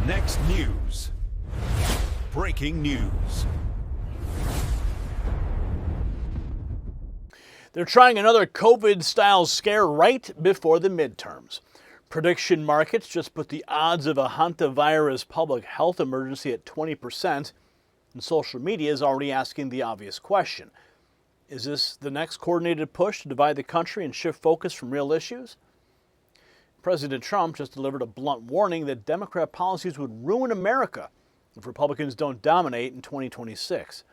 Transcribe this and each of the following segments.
Next news. Breaking news. They're trying another COVID-style scare right before the midterms. Prediction markets just put the odds of a Hantavirus public health emergency at 20%, and social media is already asking the obvious question. Is this the next coordinated push to divide the country and shift focus from real issues? President Trump just delivered a blunt warning that Democrat policies would ruin America if Republicans don't dominate in 2026.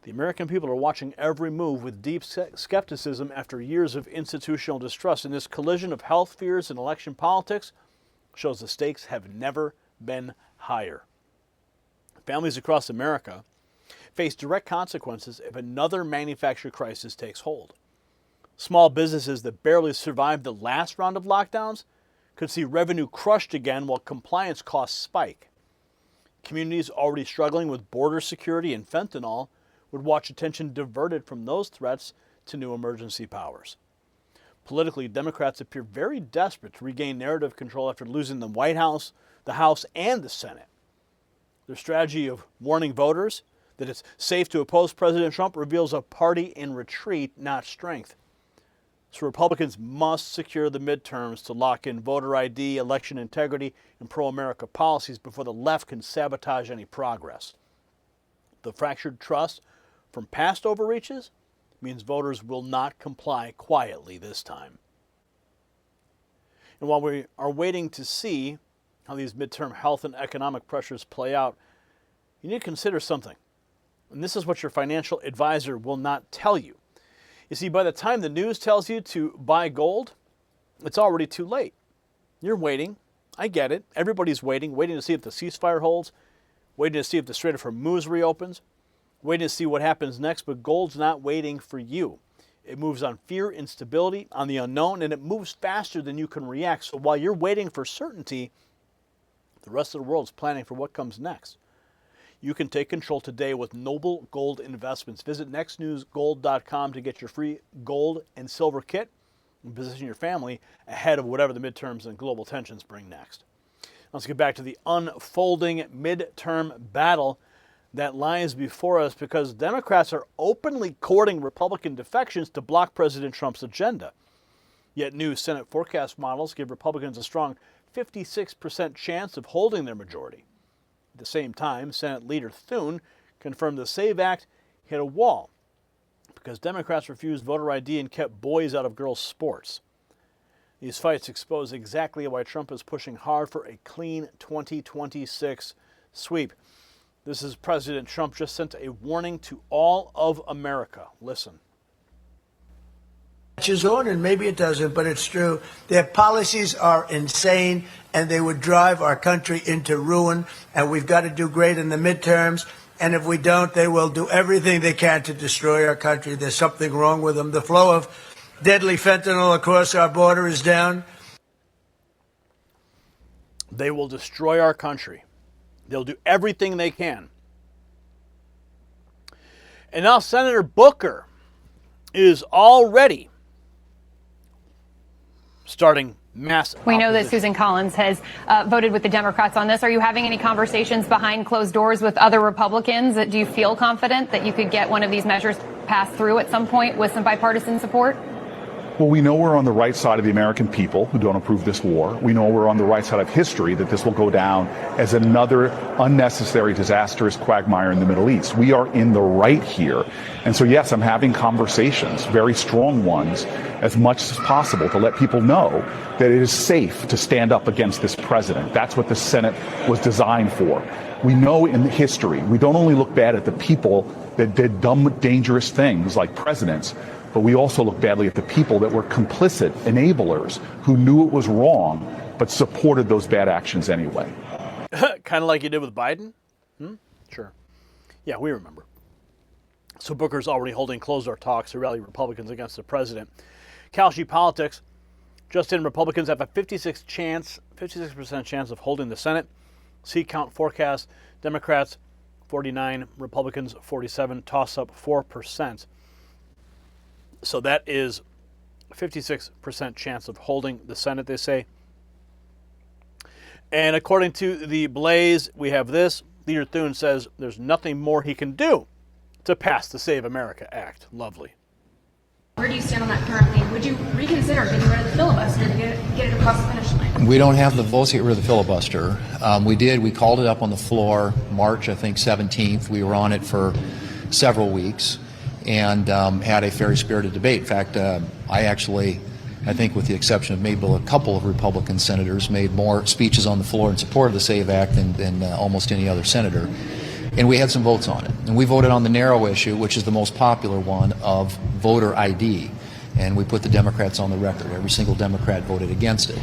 The American people are watching every move with deep skepticism after years of institutional distrust, and this collision of health fears and election politics shows the stakes have never been higher. Families across America face direct consequences if another manufactured crisis takes hold. Small businesses that barely survived the last round of lockdowns could see revenue crushed again while compliance costs spike. Communities already struggling with border security and fentanyl would watch attention diverted from those threats to new emergency powers. Politically, Democrats appear very desperate to regain narrative control after losing the White House, the House, and the Senate. Their strategy of warning voters that it's safe to oppose President Trump reveals a party in retreat, not strength. So Republicans must secure the midterms to lock in voter ID, election integrity, and pro-America policies before the left can sabotage any progress. The fractured trust from past overreaches means voters will not comply quietly this time. And while we are waiting to see how these midterm health and economic pressures play out, you need to consider something. And this is what your financial advisor will not tell you. You see, by the time the news tells you to buy gold, it's already too late. You're waiting. I get it. Everybody's waiting to see if the ceasefire holds, waiting to see if the Strait of Hormuz reopens, waiting to see what happens next, but gold's not waiting for you. It moves on fear, instability, on the unknown, and it moves faster than you can react. So while you're waiting for certainty, the rest of the world's planning for what comes next. You can take control today with Noble Gold Investments. Visit nextnewsgold.com to get your free gold and silver kit and position your family ahead of whatever the midterms and global tensions bring next. Let's get back to the unfolding midterm battle that lies before us, because Democrats are openly courting Republican defections to block President Trump's agenda. Yet new Senate forecast models give Republicans a strong 56% chance of holding their majority. At the same time, Senate Leader Thune confirmed the SAVE Act hit a wall because Democrats refused voter ID and kept boys out of girls' sports. These fights expose exactly why Trump is pushing hard for a clean 2026 sweep. This is President Trump just sent a warning to all of America. Listen. Catches on, and maybe it doesn't, but it's true. Their policies are insane, and they would drive our country into ruin, and we've got to do great in the midterms, and if we don't, they will do everything they can to destroy our country. There's something wrong with them. The flow of deadly fentanyl across our border is down. They will destroy our country. They'll do everything they can. And now Senator Booker is already starting mass We know that opposition. Susan Collins has voted with the Democrats on this. Are you having any conversations behind closed doors with other Republicans? Do you feel confident that you could get one of these measures passed through at some point with some bipartisan support? Well, we know we're on the right side of the American people who don't approve this war. We know we're on the right side of history, that this will go down as another unnecessary, disastrous quagmire in the Middle East. We are in the right here. And so, yes, I'm having conversations, very strong ones, as much as possible to let people know that it is safe to stand up against this president. That's what the Senate was designed for. We know in history, we don't only look bad at the people that did dumb, dangerous things like presidents, but we also look badly at the people that were complicit enablers who knew it was wrong but supported those bad actions anyway. Kind of like you did with Biden? Sure. Yeah, we remember. So Booker's already holding closed-door talks to rally Republicans against the president. Kalshi Politics, just in, Republicans have a 56% chance of holding the Senate. Seat count forecast, Democrats 49, Republicans 47, toss-up 4%. So that is a 56% chance of holding the Senate, they say. And according to the Blaze, we have this. Leader Thune says there's nothing more he can do to pass the Save America Act. Lovely. Where do you stand on that currently? Would you reconsider getting rid of the filibuster to get it across the finish line? We don't have the votes to get rid of the filibuster. We called it up on the floor March, I think, 17th. We were on it for several weeks and had a very spirited debate. In fact, I think with the exception of maybe a couple of Republican senators, made more speeches on the floor in support of the SAVE Act than almost any other senator. And we had some votes on it. And we voted on the narrow issue, which is the most popular one, of voter ID. And we put the Democrats on the record. Every single Democrat voted against it.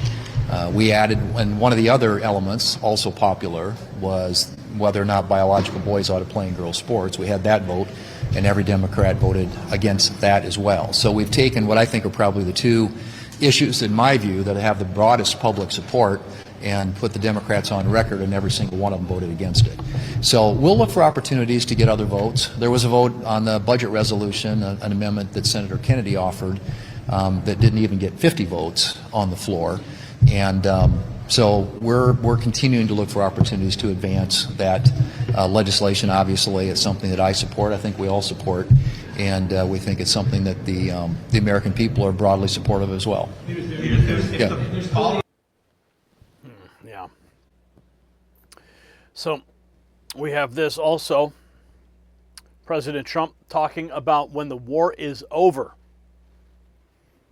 We added, and one of the other elements, also popular, was whether or not biological boys ought to play in girls' sports. We had that vote, and every Democrat voted against that as well. So we've taken what I think are probably the two issues, in my view, that have the broadest public support and put the Democrats on record, and every single one of them voted against it. So we'll look for opportunities to get other votes. There was a vote on the budget resolution, an amendment that Senator Kennedy offered that didn't even get 50 votes on the floor. And so we're continuing to look for opportunities to advance that legislation. Obviously, it's something that I support. I think we all support. And we think it's something that the American people are broadly supportive as well. Yeah. Yeah. So we have this also. President Trump talking about when the war is over.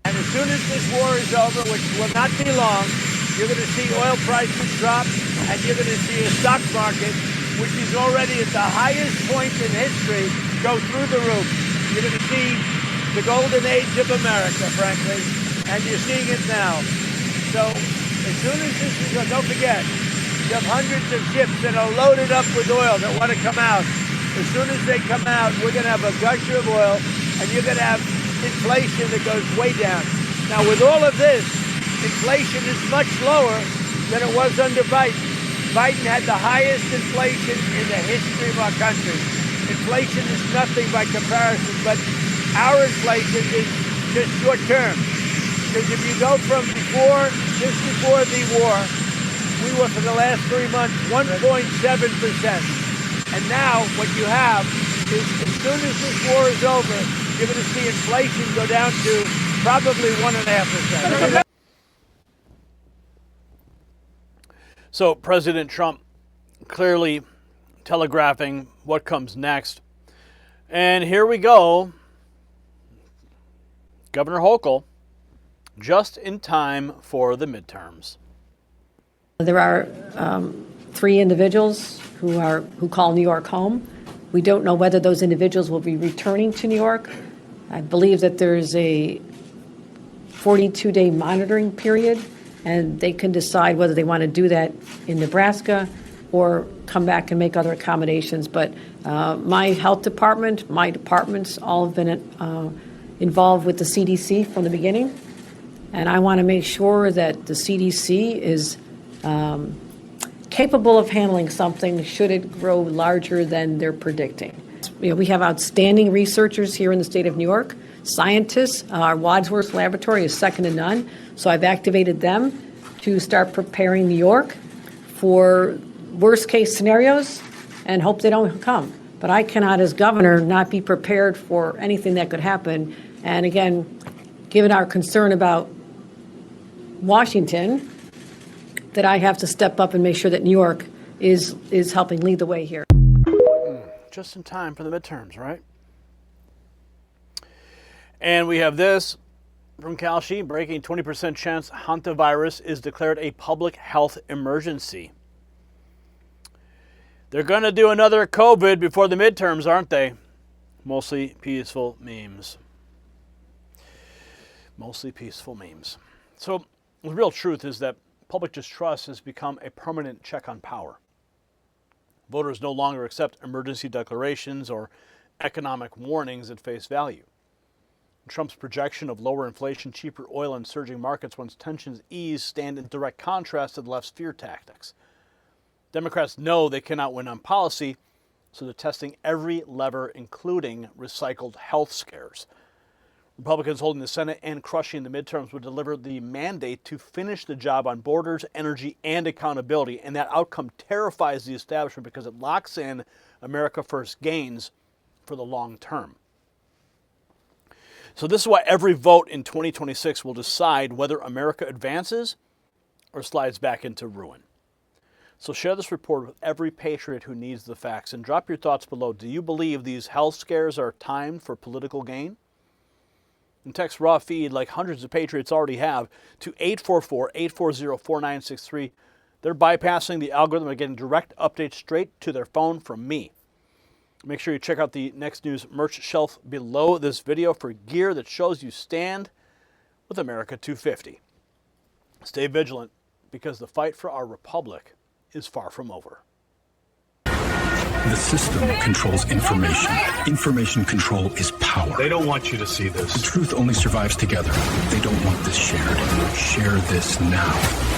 And as soon as this war is over, which will not be long, you're going to see oil prices drop, and you're going to see a stock market, which is already at the highest point in history, go through the roof. You're going to see the golden age of America, frankly, and you're seeing it now. So as soon as this is, don't forget, you have hundreds of ships that are loaded up with oil that want to come out. As soon as they come out, we're going to have a gusher of oil, and you're going to have inflation that goes way down. Now, with all of this, inflation is much lower than it was under Biden. Biden had the highest inflation in the history of our country. Inflation is nothing by comparison, but our inflation is just short term. Because if you go from just before the war, we were for the last 3 months 1.7%. And now what you have is as soon as this war is over, you're going to see inflation go down to probably 1.5%. So President Trump clearly telegraphing what comes next. And here we go. Governor Hochul, just in time for the midterms. There are 3 individuals who call New York home. We don't know whether those individuals will be returning to New York. I believe that there's a 42-day monitoring period, and they can decide whether they want to do that in Nebraska or come back and make other accommodations. But my health department, my departments, all have been involved with the CDC from the beginning. And I want to make sure that the CDC is capable of handling something should it grow larger than they're predicting. We have outstanding researchers here in the state of New York, scientists. Our Wadsworth laboratory is second to none. So I've activated them to start preparing New York for worst case scenarios and hope they don't come. But I cannot, as governor, not be prepared for anything that could happen. And again, given our concern about Washington, that I have to step up and make sure that New York is helping lead the way here. Just in time for the midterms, right? And we have this from Kalshi, breaking 20% chance Hantavirus is declared a public health emergency. They're going to do another COVID before the midterms, aren't they? Mostly peaceful memes. Mostly peaceful memes. So the real truth is that public distrust has become a permanent check on power. Voters no longer accept emergency declarations or economic warnings at face value. Trump's projection of lower inflation, cheaper oil, and surging markets once tensions ease stand in direct contrast to the left's fear tactics. Democrats know they cannot win on policy, so they're testing every lever, including recycled health scares. Republicans holding the Senate and crushing the midterms would deliver the mandate to finish the job on borders, energy, and accountability. And that outcome terrifies the establishment because it locks in America First gains for the long term. So this is why every vote in 2026 will decide whether America advances or slides back into ruin. So share this report with every patriot who needs the facts and drop your thoughts below. Do you believe these health scares are timed for political gain? And text raw feed, like hundreds of patriots already have, to 844-840-4963. They're bypassing the algorithm and getting direct updates straight to their phone from me. Make sure you check out the Next News merch shelf below this video for gear that shows you stand with America 250. Stay vigilant, because the fight for our republic is far from over. The system controls information. Information control is power. They don't want you to see this. The truth only survives together. They don't want this shared. Share this now.